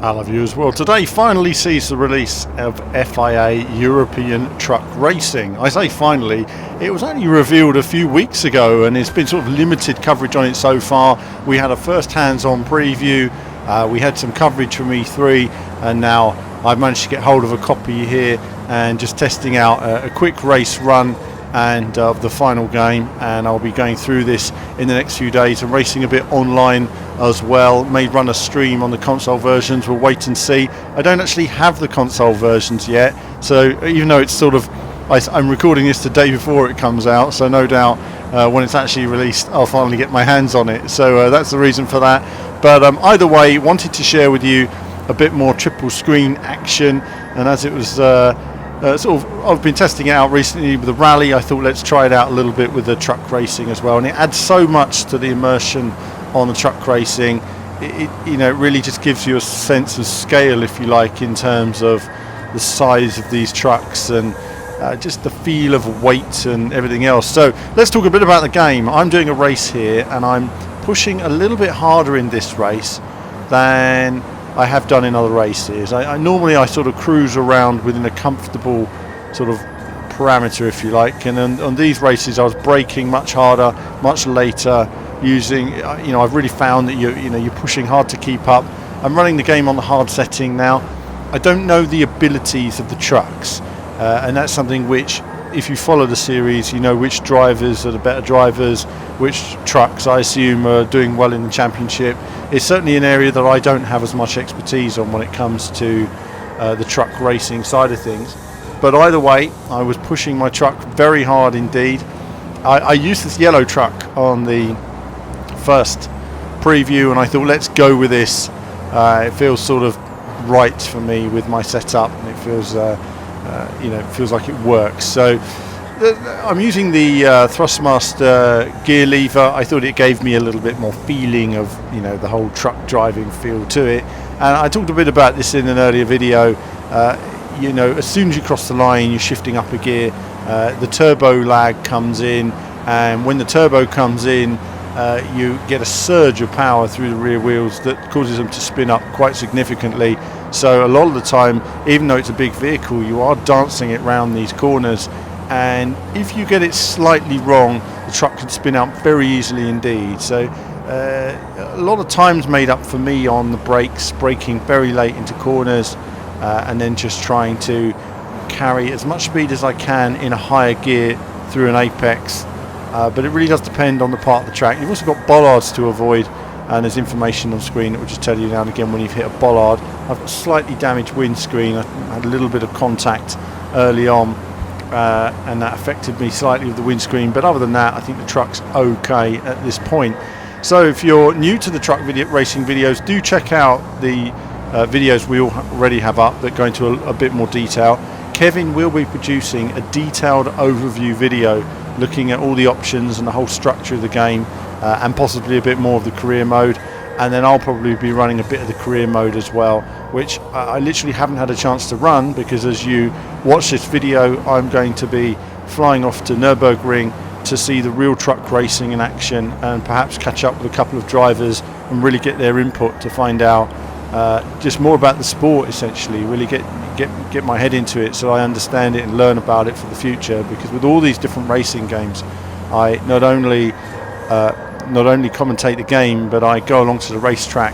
Hello viewers, well today finally sees the release of FIA European Truck Racing. I say finally, it was only revealed a few weeks ago and it's been sort of limited coverage on it so far. We had a first hands-on preview, we had some coverage from E3, and now I've managed to get hold of a copy here and just testing out a quick race run and the final game, and I'll be going through this in the next few days and racing a bit online as well. May run a stream on the console versions, we'll wait and see. I don't actually have the console versions yet, so even though it's sort of, I'm recording this the day before it comes out, so no doubt when it's actually released I'll finally get my hands on it, so that's the reason for that. But either way, wanted to share with you a bit more triple screen action, and as it was I've been testing it out recently with the rally, I thought let's try it out a little bit with the truck racing as well, and it adds so much to the immersion on the truck racing. It really just gives you a sense of scale, if you like, in terms of the size of these trucks and just the feel of weight and everything else. So let's talk a bit about the game. I'm doing a race here and I'm pushing a little bit harder in this race than I have done in other races. I normally sort of cruise around within a comfortable sort of parameter, if you like, and on these races I was braking much harder, much later, using I've really found that you're pushing hard to keep up. I'm running the game on the hard setting now. I don't know the abilities of the trucks, and that's something which, if you follow the series, you know which drivers are the better drivers, which trucks I assume are doing well in the championship. It's certainly an area that I don't have as much expertise on when it comes to the truck racing side of things. But either way, I was pushing my truck very hard indeed. I used this yellow truck on the first preview and I thought let's go with this. It feels sort of right for me with my setup, and it feels it feels like it works. So I'm using the Thrustmaster gear lever. I thought it gave me a little bit more feeling of the whole truck driving feel to it, and I talked a bit about this in an earlier video. As soon as you cross the line, you're shifting up a gear, the turbo lag comes in, and when the turbo comes in, you get a surge of power through the rear wheels that causes them to spin up quite significantly. So a lot of the time, even though it's a big vehicle, you are dancing it round these corners, and if you get it slightly wrong, the truck can spin out very easily indeed. So a lot of times made up for me on the brakes, braking very late into corners, and then just trying to carry as much speed as I can in a higher gear through an apex. But it really does depend on the part of the track. You've also got bollards to avoid, and there's information on screen that will just tell you now and again when you've hit a bollard. I've got a slightly damaged windscreen. I had a little bit of contact early on, and that affected me slightly with the windscreen, but other than that I think the truck's okay at this point. So if you're new to the truck racing videos, do check out the videos we already have up that go into a bit more detail. Kevin will be producing a detailed overview video looking at all the options and the whole structure of the game, and possibly a bit more of the career mode, and then I'll probably be running a bit of the career mode as well, which I literally haven't had a chance to run, because as you watch this video I'm going to be flying off to Nürburgring to see the real truck racing in action, and perhaps catch up with a couple of drivers and really get their input to find out just more about the sport, essentially really get my head into it so I understand it and learn about it for the future. Because with all these different racing games, I not only commentate the game, but I go along to the racetrack.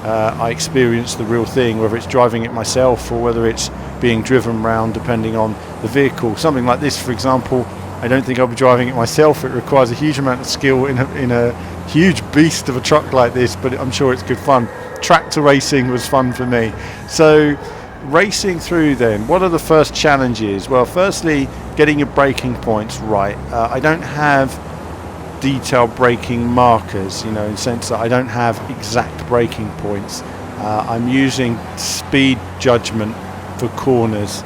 I experience the real thing, whether it's driving it myself or whether it's being driven round, depending on the vehicle. Something like this, for example, I don't think I'll be driving it myself. It requires a huge amount of skill in a huge beast of a truck like this, but I'm sure it's good fun. Tractor racing was fun for me. So racing through then, what are the first challenges? Well, firstly, getting your braking points right. I don't have detailed braking markers, in the sense that I don't have exact braking points. I'm using speed judgment for corners,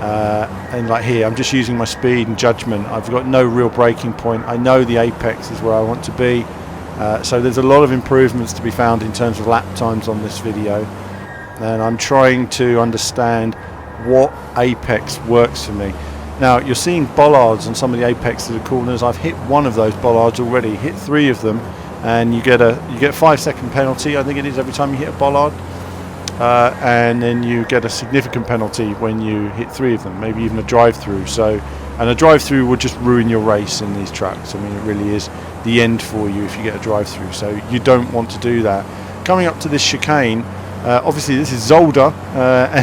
and like here I'm just using my speed and judgment. I've got no real braking point. I know the apex is where I want to be, so there's a lot of improvements to be found in terms of lap times on this video, and I'm trying to understand what apex works for me. Now you're seeing bollards on some of the apex of the corners. I've hit one of those bollards already, hit 3 of them, and you get a 5-second penalty, I think it is, every time you hit a bollard. and then you get a significant penalty when you hit 3 of them, maybe even a drive-through. So, and a drive-through would just ruin your race in these tracks. I mean, it really is the end for you if you get a drive-through. So you don't want to do that. Coming up to this chicane, obviously this is Zolder,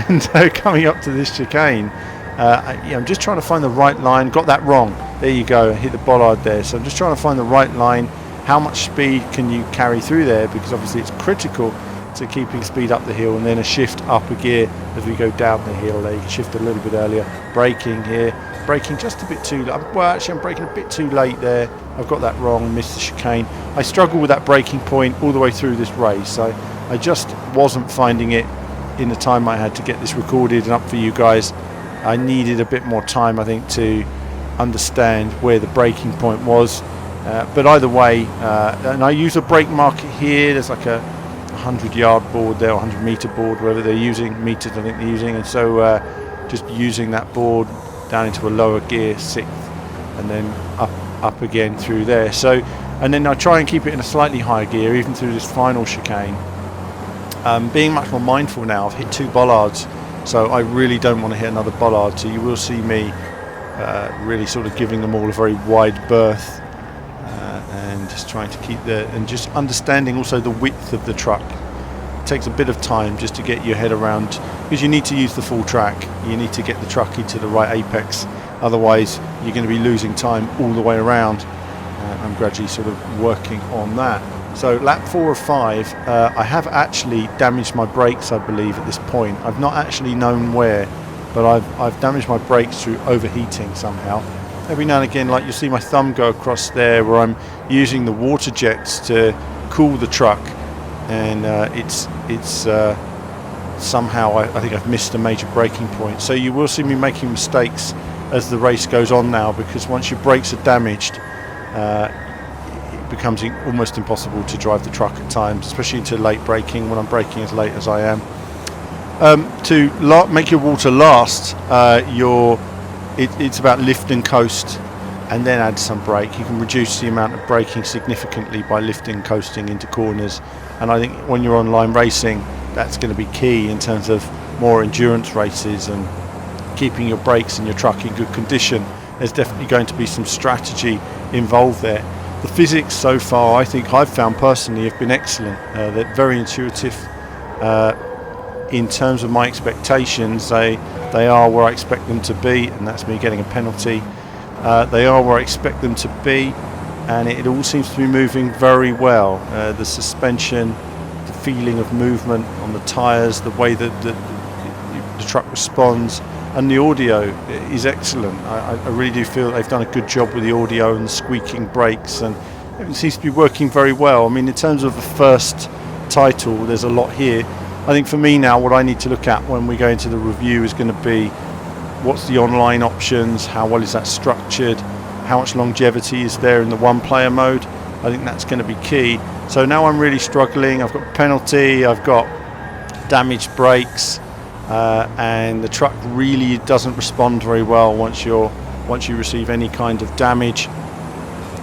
and coming up to this chicane, I'm just trying to find the right line. Got that wrong. There you go. Hit the bollard there. So I'm just trying to find the right line. How much speed can you carry through there? Because obviously it's critical to keeping speed up the hill, and then a shift up a gear as we go down the hill. There you can shift a little bit earlier. Braking here. Braking just a bit too late. Well, actually I'm braking a bit too late there. I've got that wrong. Missed the chicane. I struggle with that braking point all the way through this race. I just wasn't finding it in the time I had to get this recorded and up for you guys. I needed a bit more time, I think, to understand where the braking point was. But either way, and I use a brake marker here. There's like a 100-yard board there, or 100-meter board, whatever they're using. Meters, I think they're using. And so just using that board down into a lower gear, 6th, and then up again through there. So, and then I try and keep it in a slightly higher gear, even through this final chicane. Being much more mindful now, I've hit 2 bollards. So I really don't want to hit another bollard. So you will see me really sort of giving them all a very wide berth, and just trying to keep and just understanding also the width of the truck. It takes a bit of time just to get your head around, because you need to use the full track. You need to get the truck into the right apex. Otherwise, you're going to be losing time all the way around. I'm gradually sort of working on that. So lap 4 of 5, I have actually damaged my brakes, I believe, at this point. I've not actually known where, but I've damaged my brakes through overheating somehow. Every now and again, like you'll see my thumb go across there, where I'm using the water jets to cool the truck, and it's somehow I think I've missed a major braking point. So you will see me making mistakes as the race goes on now, because once your brakes are damaged, becomes almost impossible to drive the truck at times, especially into late braking, when I'm braking as late as I am. To make your water last, it's about lift and coast, and then add some brake. You can reduce the amount of braking significantly by lifting and coasting into corners, and I think when you're online racing, that's going to be key in terms of more endurance races and keeping your brakes and your truck in good condition. There's definitely going to be some strategy involved there. The physics so far, I think I've found personally, have been excellent. They're very intuitive. In terms of my expectations, they are where I expect them to be, and that's me getting a penalty. They are where I expect them to be, and it all seems to be moving very well. The suspension, the feeling of movement on the tyres, the way that the truck responds, and the audio is excellent. I really do feel they've done a good job with the audio and the squeaking brakes, and it seems to be working very well. I mean, in terms of the first title, there's a lot here. I think for me now, what I need to look at when we go into the review is going to be what's the online options, how well is that structured, how much longevity is there in the one-player mode. I think that's going to be key. So now I'm really struggling. I've got a penalty, I've got damaged brakes, and the truck really doesn't respond very well once you receive any kind of damage.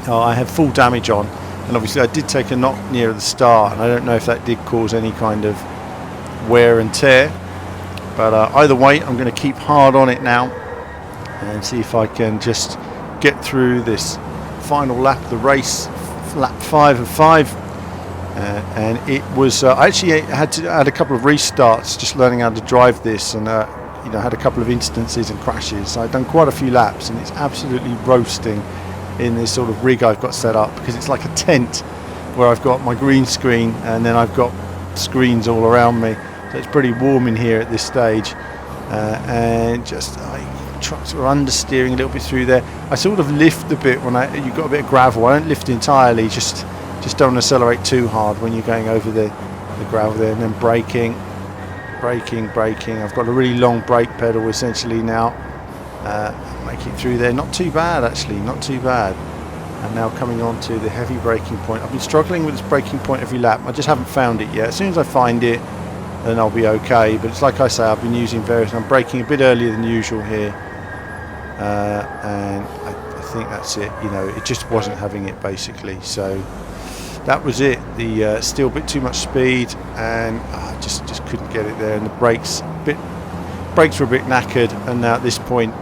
I have full damage on, and obviously I did take a knock near the start, and I don't know if that did cause any kind of wear and tear, but either way, I'm going to keep hard on it now and see if I can just get through this final lap of the race, lap 5 of 5. And it was I actually had to add a couple of restarts, just learning how to drive this, and had a couple of instances and crashes. So I've done quite a few laps, and it's absolutely roasting in this sort of rig I've got set up, because it's like a tent where I've got my green screen and then I've got screens all around me. So it's pretty warm in here at this stage, and just trucks are understeering a little bit through there. I sort of lift a bit when you've got a bit of gravel. I don't lift entirely, just don't accelerate too hard when you're going over the gravel there, and then braking. I've got a really long brake pedal essentially now, making through there. Not too bad actually, not too bad. And now coming on to the heavy braking point. I've been struggling with this braking point every lap. I just haven't found it yet. As soon as I find it, then I'll be okay. But it's like I say, I've been using various. I'm braking a bit earlier than usual here, and I think that's it. It just wasn't having it basically. So that was it. The still a bit too much speed, and I just couldn't get it there. And the brakes were a bit knackered, and now at this point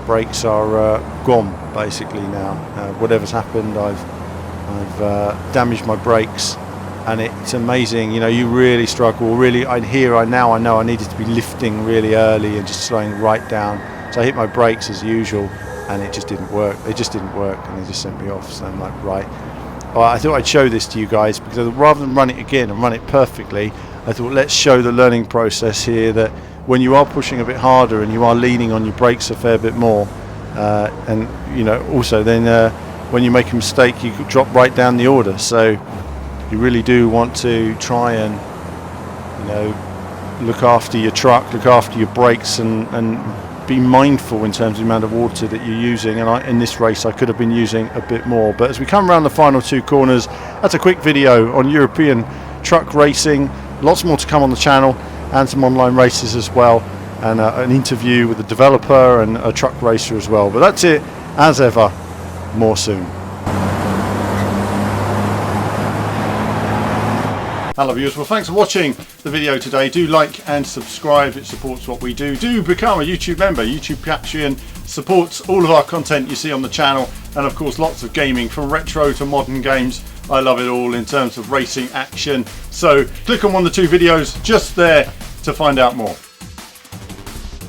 brakes are gone basically now. Whatever's happened, I've damaged my brakes, and it's amazing. You know, you really struggle. Really, I know I needed to be lifting really early and just slowing right down. So I hit my brakes as usual, and it just didn't work. They just didn't work, and they just sent me off. So I'm like, right. Well, I thought I'd show this to you guys, because rather than run it again and run it perfectly, I thought let's show the learning process here, that when you are pushing a bit harder and you are leaning on your brakes a fair bit more, and you know, also then when you make a mistake, you drop right down the order. So you really do want to try and, you know, look after your truck, look after your brakes, and be mindful in terms of the amount of water that you're using. And in this race I could have been using a bit more. But as we come around the final 2 corners, that's a quick video on European truck racing. Lots more to come on the channel, and some online races as well, and an interview with a developer and a truck racer as well. But that's it, as ever. More soon. Hello viewers, well thanks for watching the video today. Do like and subscribe, it supports what we do. Do become a YouTube member. YouTube Patreon supports all of our content you see on the channel, and of course lots of gaming, from retro to modern games. I love it all in terms of racing action. So click on one of the 2 videos just there to find out more.